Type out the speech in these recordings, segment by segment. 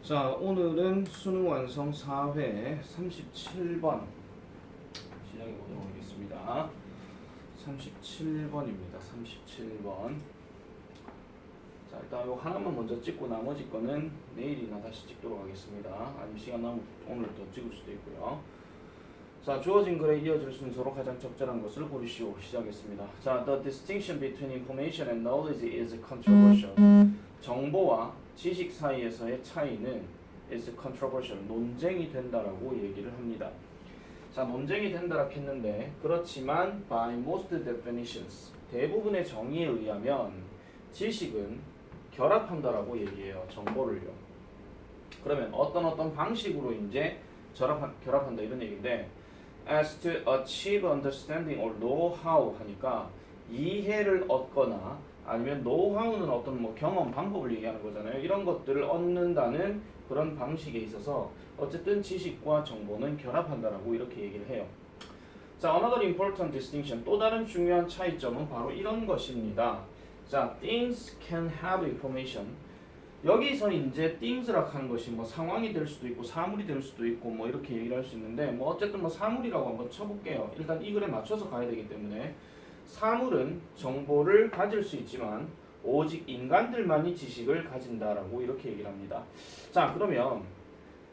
자, 오늘은 수능 완성 4회 37번 시작해 보도록 하겠습니다. 37번입니다. 37번. 자, 일단 요 하나만 먼저 찍고 나머지 거는 내일이나 다시 찍도록 하겠습니다. 아니면 시간 남으면 오늘 더 찍을 수도 있고요. 자, 주어진 글에 이어질 순서로 가장 적절한 것을 고르시오. 시작했습니다. 자, the distinction between information and knowledge is controversial. 정보와 지식 사이에서의 차이는 is controversial. 논쟁이 된다라고 얘기를 합니다. 자, 논쟁이 된다라고 했는데 그렇지만 by most definitions 대부분의 정의에 의하면 지식은 결합한다라고 얘기해요. 정보를요. 그러면 어떤 방식으로 이제 결합한다 이런 얘기인데 as to achieve understanding or know-how 하니까 이해를 얻거나 아니면 노하우는 어떤 뭐 경험 방법을 얘기하는 거잖아요. 이런 것들을 얻는다는 그런 방식에 있어서 어쨌든 지식과 정보는 결합한다라고 이렇게 얘기를 해요. 자, another important distinction 또 다른 중요한 차이점은 바로 이런 것입니다. 자, things can have information. 여기서 이제 things라고 하는 것이 뭐 상황이 될 수도 있고 사물이 될 수도 있고 뭐 이렇게 얘기를 할 수 있는데 뭐 어쨌든 뭐 사물이라고 한번 쳐볼게요. 일단 이 글에 맞춰서 가야 되기 때문에 사물은 정보를 가질 수 있지만 오직 인간들만이 지식을 가진다라고 이렇게 얘기를 합니다. 자, 그러면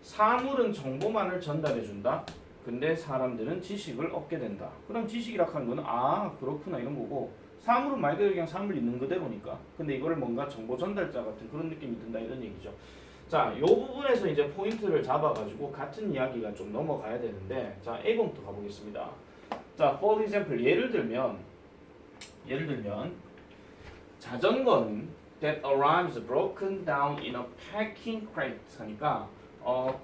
사물은 정보만을 전달해준다. 근데 사람들은 지식을 얻게 된다. 그럼 지식이라고 하는 거는 아 그렇구나 이런 거고 사물은 말 그대로 그냥 사물 있는 그대로니까. 근데 이거를 뭔가 정보 전달자 같은 그런 느낌이 든다 이런 얘기죠. 자, 이 부분에서 이제 포인트를 잡아가지고 같은 이야기가 좀 넘어가야 되는데 자, A봉투 가보겠습니다. 자, for example 예를 들면 자전거는 that arrives broken down in a packing crate 하니까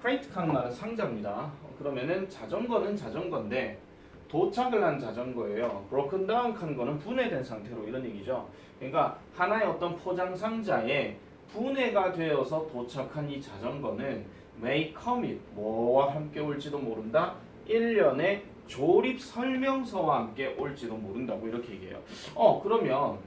crate 하는 말은 상자입니다. 그러면은 자전거는 자전거인데 도착을 한 자전거예요. broken down 하는 거는 분해된 상태로 이런 얘기죠. 그러니까 하나의 어떤 포장 상자에 분해가 되어서 도착한 이 자전거는 may come it 뭐와 함께 올지도 모른다. 1년의 조립 설명서와 함께 올지도 모른다고 이렇게 얘기해요. 그러면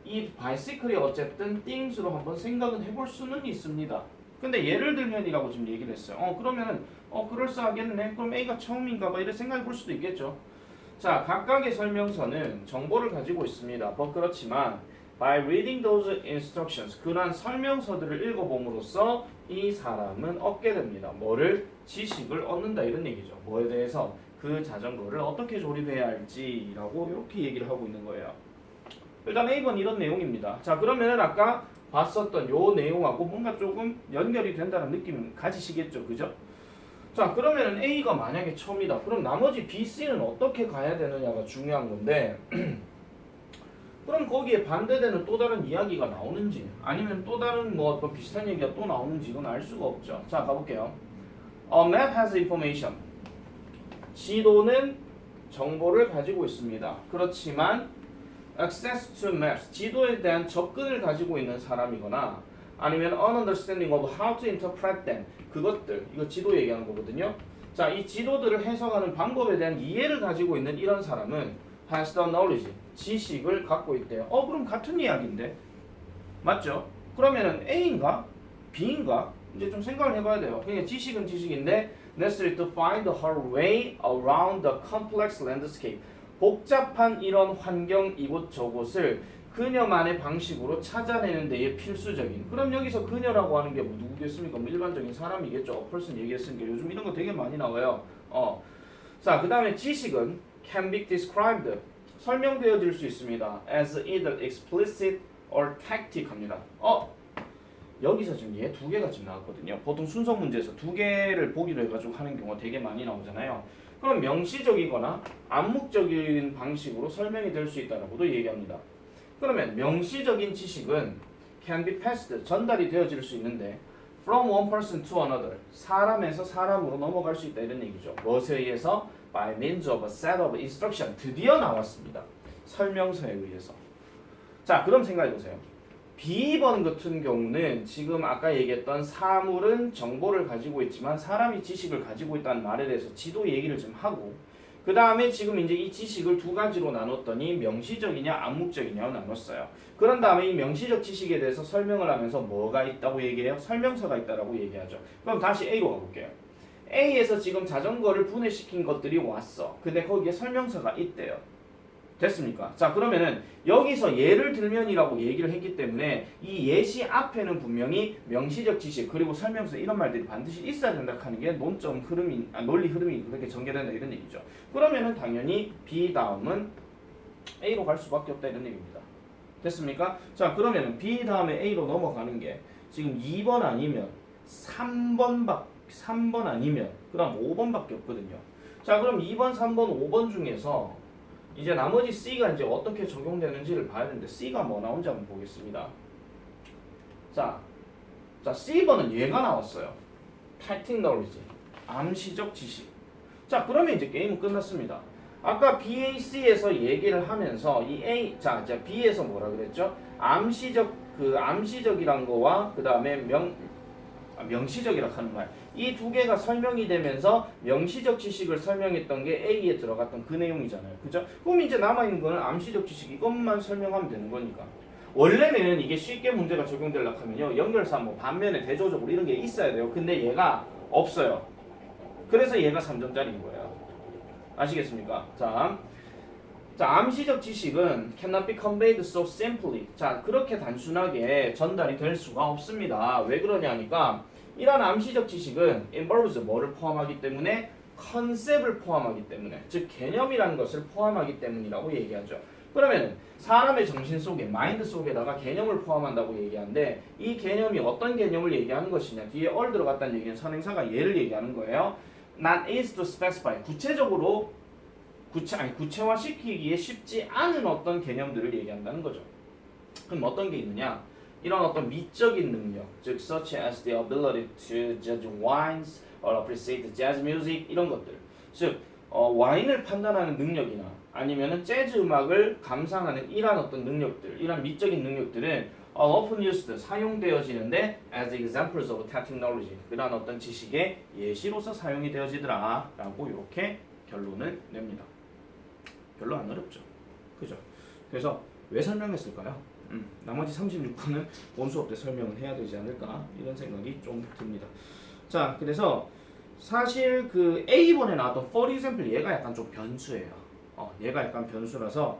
이 바이시클이 어쨌든 things로 한번 생각은 해볼 수는 있습니다. 근데 예를 들면이라고 지금 얘기를 했어요. 그러면은 그럴싸하겠네. 그럼 A가 처음인가 봐 이렇게 생각해 볼 수도 있겠죠. 자, 각각의 설명서는 정보를 가지고 있습니다. 그렇지만 by reading those instructions 그러한 설명서들을 읽어봄으로써 이 사람은 얻게 됩니다. 뭐를? 지식을 얻는다 이런 얘기죠. 뭐에 대해서? 그 자전거를 어떻게 조립해야 할지라고 이렇게 얘기를 하고 있는 거예요. 일단 A번 이런 내용입니다. 자, 그러면은 아까 봤었던 요 내용하고 뭔가 조금 연결이 된다는 느낌 가지시겠죠, 그죠? 자, 그러면은 A가 만약에 처음이다. 그럼 나머지 B, C는 어떻게 가야 되느냐가 중요한 건데 그럼 거기에 반대되는 또 다른 이야기가 나오는지 아니면 또 다른 뭐 어떤 비슷한 얘기가 또 나오는지 이건 알 수가 없죠. 자, 가볼게요. A map has information. 지도는 정보를 가지고 있습니다. 그렇지만 access to maps, 지도에 대한 접근을 가지고 있는 사람이거나 아니면 an understanding of how to interpret them, 그것들, 이거 지도 얘기하는 거거든요. 자, 이 지도들을 해석하는 방법에 대한 이해를 가지고 있는 이런 사람은 has the knowledge, 지식을 갖고 있대요. 그럼 같은 이야기인데 맞죠? 그러면은 A인가? B인가? 이제 좀 생각을 해봐야 돼요. 그러니까 지식은 지식인데 necessary to find her way around the complex landscape. 복잡한 이런 환경 이곳저곳을 그녀만의 방식으로 찾아내는 데에 필수적인. 그럼 여기서 그녀라고 하는 게 뭐 누구겠습니까? 뭐 일반적인 사람이겠죠. 펄슨 얘기했으니까 요즘 이런 거 되게 많이 나와요. 자, 그 다음에 지식은 can be described. 설명되어질 수 있습니다. as either explicit or tactic 합니다. 여기서 지금 얘 두 개가 지금 나왔거든요. 보통 순서 문제에서 두 개를 보기로 해가지고 하는 경우가 되게 많이 나오잖아요. 그럼 명시적이거나 암묵적인 방식으로 설명이 될 수 있다라고도 얘기합니다. 그러면 명시적인 지식은 can be passed, 전달이 되어질 수 있는데 from one person to another, 사람에서 사람으로 넘어갈 수 있다 이런 얘기죠. 무엇에 의해서? by means of a set of instruction. 드디어 나왔습니다. 설명서에 의해서. 자, 그럼 생각해보세요. B번 같은 경우는 지금 아까 얘기했던 사물은 정보를 가지고 있지만 사람이 지식을 가지고 있다는 말에 대해서 지도 얘기를 좀 하고 그 다음에 지금 이제 이 지식을 두 가지로 나눴더니 명시적이냐 암묵적이냐로 나눴어요. 그런 다음에 이 명시적 지식에 대해서 설명을 하면서 뭐가 있다고 얘기해요? 설명서가 있다라고 얘기하죠. 그럼 다시 A로 가볼게요. A에서 지금 자전거를 분해시킨 것들이 왔어. 근데 거기에 설명서가 있대요. 됐습니까? 자, 그러면은 여기서 예를 들면이라고 얘기를 했기 때문에 이 예시 앞에는 분명히 명시적 지식 그리고 설명서 이런 말들이 반드시 있어야 된다 하는 게 논점 흐름이 논리 흐름이 그렇게 전개된다 이런 얘기죠. 그러면은 당연히 B 다음은 A로 갈 수밖에 없다 이런 얘기입니다. 됐습니까? 자, 그러면은 B 다음에 A로 넘어가는 게 지금 2번 아니면 3번 아니면 그다음 5번밖에 없거든요. 자, 그럼 2번, 3번, 5번 중에서 이제 나머지 C가 이제 어떻게 적용되는지를 봐야 되는데 C가 뭐 나온지 한번 보겠습니다. 자, C번은 얘가 나왔어요. Tactic knowledge, 암시적 지식. 자, 그러면 이제 게임은 끝났습니다. 아까 BAC에서 얘기를 하면서 이 자 B에서 뭐라 그랬죠? 암시적이란 거와 그 다음에 명시적이라 하는 말. 이 두 개가 설명이 되면서 명시적 지식을 설명했던 게 A에 들어갔던 그 내용이잖아요. 그죠? 그럼 이제 남아있는 거는 암시적 지식 이것만 설명하면 되는 거니까. 원래는 이게 쉽게 문제가 적용되려고 하면요. 연결사 뭐 반면에 대조적으로 이런 게 있어야 돼요. 근데 얘가 없어요. 그래서 얘가 3점짜리인 거예요. 아시겠습니까? 자, 암시적 지식은 cannot be conveyed so simply. 자, 그렇게 단순하게 전달이 될 수가 없습니다. 왜 그러냐니까 이런 암시적 지식은 involves 뭐를 포함하기 때문에 컨셉을 포함하기 때문에 즉 개념이라는 것을 포함하기 때문이라고 얘기하죠. 그러면 사람의 정신 속에 마인드 속에다가 개념을 포함한다고 얘기하는데 이 개념이 어떤 개념을 얘기하는 것이냐 뒤에 all 들어갔다는 얘기는 선행사가 얘를 얘기하는 거예요. not is to specify 구체적으로 구체화시키기에 쉽지 않은 어떤 개념들을 얘기한다는 거죠. 그럼 어떤 게 있느냐? 이런 어떤 미적인 능력, 즉 such as the ability to judge wines or appreciate jazz music 이런 것들. 즉 와인을 판단하는 능력이나 아니면은 재즈 음악을 감상하는 이런 어떤 능력들, 이런 미적인 능력들은 often used 사용되어지는데 as examples of tactic knowledge 그런 어떤 지식의 예시로서 사용이 되어지더라라고 이렇게 결론을 냅니다. 별로 안 어렵죠. 그죠? 그래서 왜 설명했을까요? 나머지 36번은 본 수업 때 설명을 해야 되지 않을까 이런 생각이 좀 듭니다. 자, 그래서 사실 그 A번에 나왔던 for example 얘가 약간 좀 변수예요. 얘가 약간 변수라서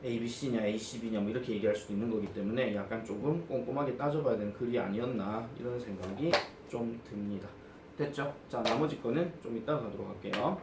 ABC냐 ACB냐 뭐 이렇게 얘기할 수도 있는 거기 때문에 약간 조금 꼼꼼하게 따져봐야 되는 글이 아니었나 이런 생각이 좀 듭니다. 됐죠? 자, 나머지 거는 좀 이따가 가도록 할게요.